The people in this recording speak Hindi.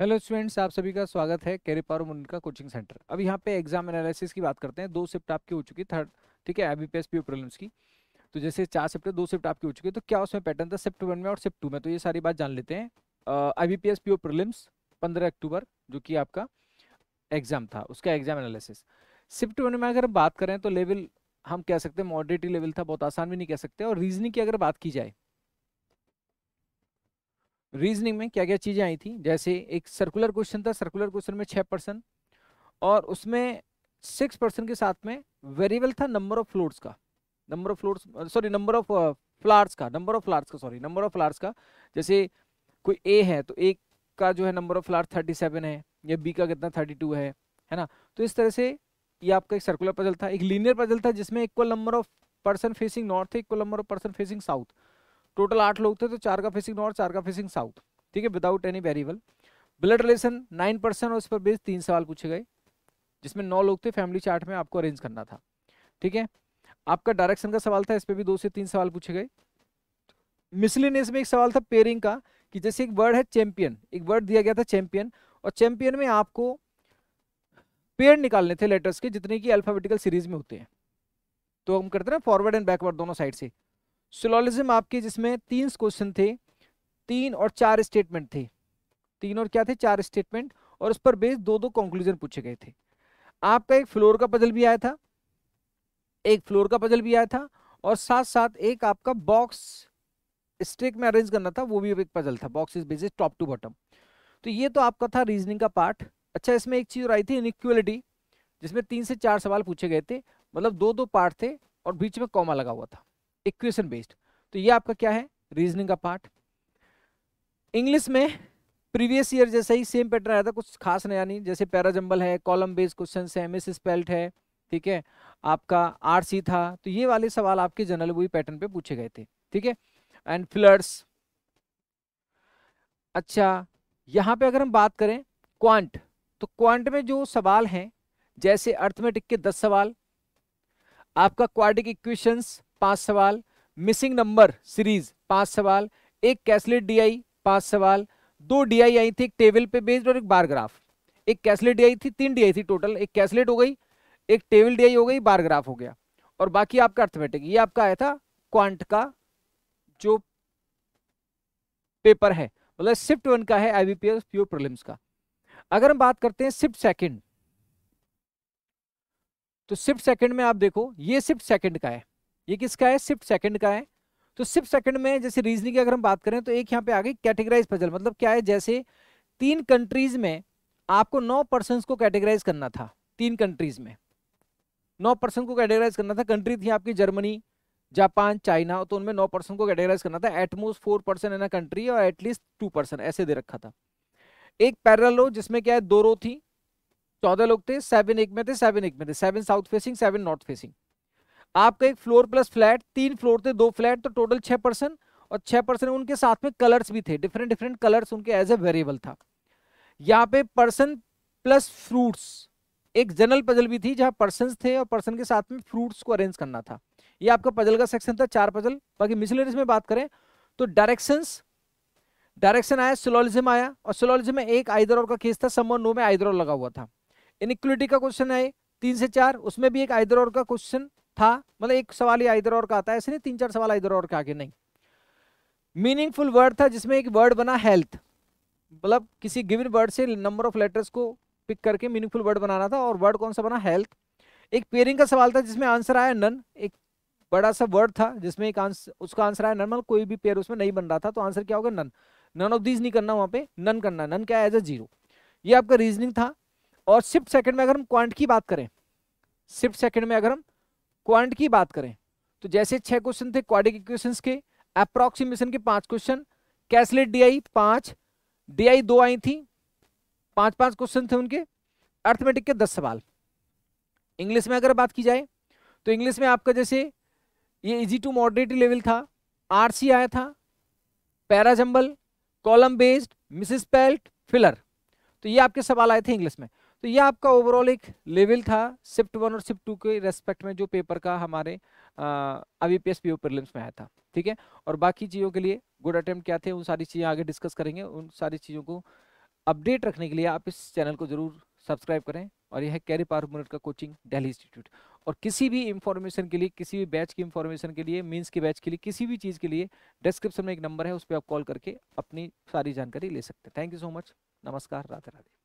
हेलो स्टूडेंट्स, आप सभी का स्वागत है कैरियर पावर मुनिका कोचिंग सेंटर। अब यहाँ पे एग्जाम एनालिसिस की बात करते हैं। 2 शिफ्ट आपकी हो चुकी थर्ड, ठीक है, आईबीपीएस पीओ प्रीलिम्स की। तो जैसे 4 शिफ्ट है, 2 शिफ्ट आपकी हो चुकी है, तो क्या उसमें पैटर्न था शिफ्ट 1 में और शिफ्ट 2 में, तो ये सारी बात जान लेते हैं। आईबीपीएस पीओ प्रीलिम्स 15 अक्टूबर जो कि आपका एग्जाम था, उसका एग्जाम एनालिसिस। शिफ्ट 1 में अगर बात करें तो लेवल हम कह सकते हैं मॉडरेट लेवल था, बहुत आसान भी नहीं कह सकते। और रीजनिंग की अगर बात की जाए, रीजनिंग में क्या क्या चीजें आई थी, जैसे एक सर्कुलर क्वेश्चन था, सर्कुलर क्वेश्चन में 6%, और उसमें 6% के साथ में वेरिएबल था नंबर ऑफ फ्लोर्स का, number of floors sorry number of flowers का, नंबर ऑफ फ्लावर्स का सॉरी नंबर ऑफ फ्लावर्स का। जैसे कोई ए है तो ए का जो है नंबर ऑफ फ्लावर 37 है, या बी का कितना 32 है ना। तो इस तरह से ये आपका एक सर्कुलर पजल था। एक लीनियर पजल था जिसमें equal number of person facing north है, equal number of person facing south. Total 8 लोग थे, तो 4 का फेसिंग नॉर्थ, 4 का फेसिंग साउथ, ठीक है, without any variable. Blood relation 9%, और उस पर बेस 3 सवाल पूछे गए, जिसमें 9 लोग थे, फैमिली चार्ट में आपको अरेंज करना था, ठीक है। आपका डायरेक्शन का सवाल था, इस पे भी 2 से 3 सवाल पूछे गए। मिसलिनियस में एक सवाल था पेयरिंग का, कि जैसे एक वर्ड है चैंपियन, एक वर्ड दिया गया था चैंपियन, और चैंपियन में आपको पेयर निकालने थे लेटर्स के, जितने की अल्फाबेटिकल सीरीज में होते हैं। तो हम करते हैं ना फॉरवर्ड एंड बैकवर्ड दोनों साइड से। सिलोजिज्म आपके जिसमें 3 क्वेश्चन थे, 3 और 4 स्टेटमेंट थे, 3 और क्या थे 4 स्टेटमेंट, और उस पर बेस 2-2 कंक्लूजन पूछे गए थे। आपका एक फ्लोर का पजल भी आया था, एक फ्लोर का पजल भी आया था, और साथ साथ एक आपका बॉक्स स्ट्रिक में अरेंज करना था, वो भी एक पजल था, boxes basis top to bottom. तो ये तो आपका था रीजनिंग का पार्ट। अच्छा, इसमें एक चीज और आई थी इनइक्वालिटी, जिसमें 3 से 4 सवाल पूछे गए थे, मतलब 2-2 पार्ट थे, और बीच में कॉमा लगा हुआ था, इक्वेशन बेस्ड। तो ये आपका क्या है, रीजनिंग का पार्ट। इंग्लिश में प्रीवियस ईयर जैसा ही सेम पैटर्न आया था, कुछ खास नया नहीं। जैसे पैराजंबल है, कॉलम बेस्ड क्वेश्चन है, मिस स्पेल्ट है, ठीक है, आपका आरसी था। तो ये वाले सवाल आपके जनरल वही पैटर्न पे पूछे गए थे, ठीक है, एंड फ्लड्स। अच्छा, यहाँ पे अगर हम बात करें क्वांट, तो क्वांट में जो सवाल हैं, जैसे अर्थमेटिक के 10 सवाल, आपका क्वाड्रिक इक्वेशंस 5 सवाल, मिसिंग नंबर सीरीज 5 सवाल, एक कैसलेट डीआई 5 सवाल, 2 डीआई आई थी, एक टेबल पे बेस्ड और एक बार ग्राफ। एक कैसलेट डीआई थी, 3 डीआई थी टोटल, एक कैसलेट हो गई, एक टेबल डीआई हो गई, बार ग्राफ हो गया, और बाकी आपका अर्थमेटिक। ये आपका आया था क्वांट का जो पेपर है, मतलब शिफ्ट 1 का है आईबीपीएस प्योर प्रीलिम्स का। अगर हम बात करते हैं शिफ्ट सेकंड, तो शिफ्ट सेकंड में आप देखो, ये शिफ्ट सेकंड का है, ये किसका है, शिफ्ट सेकंड का है। तो शिफ्ट सेकंड में जैसे रीजनिंग की अगर हम बात करें, तो एक यहाँ पे आ गई कैटेगराइज पजल। मतलब क्या है, जैसे 3 कंट्रीज में आपको 9 पर्सन को कैटेगराइज करना था, 3 कंट्रीज में 9 पर्सन को कैटेगराइज करना था। कंट्री थी आपकी जर्मनी, जापान, चाइना, तो उनमें 9 पर्सन को कैटेगराइज करना था। एटमोस्ट 4% इन अ कंट्री और एटलीस्ट 2% ऐसे दे रखा था। एक पैरेलल रो जिसमें क्या है 2 रो थी, 14 लोग थे, 7 एक में थे, 7 एक में थे, 7 साउथ फेसिंग, 7 नॉर्थ फेसिंग। आपका एक फ्लोर प्लस फ्लैट, 3 फ्लोर थे, 2 फ्लैट, तो टोटल 6%, और 6% उनके साथ में कलर्स भी थे, डिफरेंट डिफरेंट कलर्स उनके एज ए वेरिएबल था। यहाँ पे पर्सन प्लस फ्रूट्स, एक जनरल पजल भी थी जहां पर्सन थे और पर्सन के साथ में फ्रूट्स को अरेंज करना था। ये आपका पजल का सेक्शन था, 4 पजल। बाकी मिसलेनियस में बात करें तो डायरेक्शंस, डायरेक्शन आया, सिलोजिज्म आया, और सिलोजिज्म में एक आइदर और का केस था, समवन नो में आइदर और लगा हुआ था। इनइक्वालिटी का क्वेश्चन आए 3 से 4, उसमें भी एक आइदर और का क्वेश्चन था, मतलब एक सवाल ही आइदर और का आता है, ऐसे नहीं 3-4 सवाल आइदर और के आगे नहीं। मीनिंगफुल वर्ड था, जिसमें एक वर्ड बना हेल्थ, मतलब किसी गिवन वर्ड से नंबर ऑफ लेटर्स को पिक करके मीनिंगफुल वर्ड बनाना था, और वर्ड कौन सा बना, हेल्थ। एक पेयरिंग का सवाल था जिसमें आंसर आया नन, एक बड़ा सा वर्ड था जिसमें एक आंसर, उसका आंसर आया नन, मतलब कोई भी पेयर उसमें नहीं बन रहा था, तो आंसर क्या होगा, नन। नन ऑफ दीज नहीं करना, वहां पे नन करना, नन क्या एज ए 0। ये आपका रीजनिंग था। और शिफ्ट सेकंड में अगर हम क्वांट की बात करें, शिफ्ट सेकंड में अगर हम क्वांट की बात करें, तो जैसे 6 क्वेश्चन थे क्वाड्रिक इक्वेशंस के, अप्रोक्सीमेशन के 5 क्वेश्चन, कैसलेट डीआई 5, डीआई 2 आई थी, 5-5 क्वेश्चन थे उनके, अर्थमेटिक के 10 सवाल। इंग्लिश में अगर बात की जाए, तो इंग्लिश में आपका जैसे ये इजी टू मॉडरेट लेवल था, आरसी आया था, parajumble, column based, Mrs peeled, filler. तो ये आपके सवाल आए थे इंग्लिश में। तो ये आपका ओवरऑल एक लेवल था शिफ्ट 1 और शिफ्ट 2 के रेस्पेक्ट में, जो पेपर का हमारे आईबीपीएस पीओ प्रीलिम्स में आया था, ठीक है। और बाकी चीज़ों के लिए गुड अटेम्प्ट क्या थे, उन सारी चीज़ें आगे डिस्कस करेंगे, उन सारी चीज़ों को अपडेट रखने के लिए आप इस चैनल को जरूर सब्सक्राइब करें। और यह है कैरी पावर मिनट का कोचिंग दिल्ली इंस्टीट्यूट। और किसी भी इंफॉर्मेशन के लिए, किसी भी बैच की इंफॉर्मेशन के लिए, मींस के बैच के लिए, किसी भी चीज़ के लिए डिस्क्रिप्शन में एक नंबर है, उस पर आप कॉल करके अपनी सारी जानकारी ले सकते हैं। Thank you so much. नमस्कार, राधे राधे।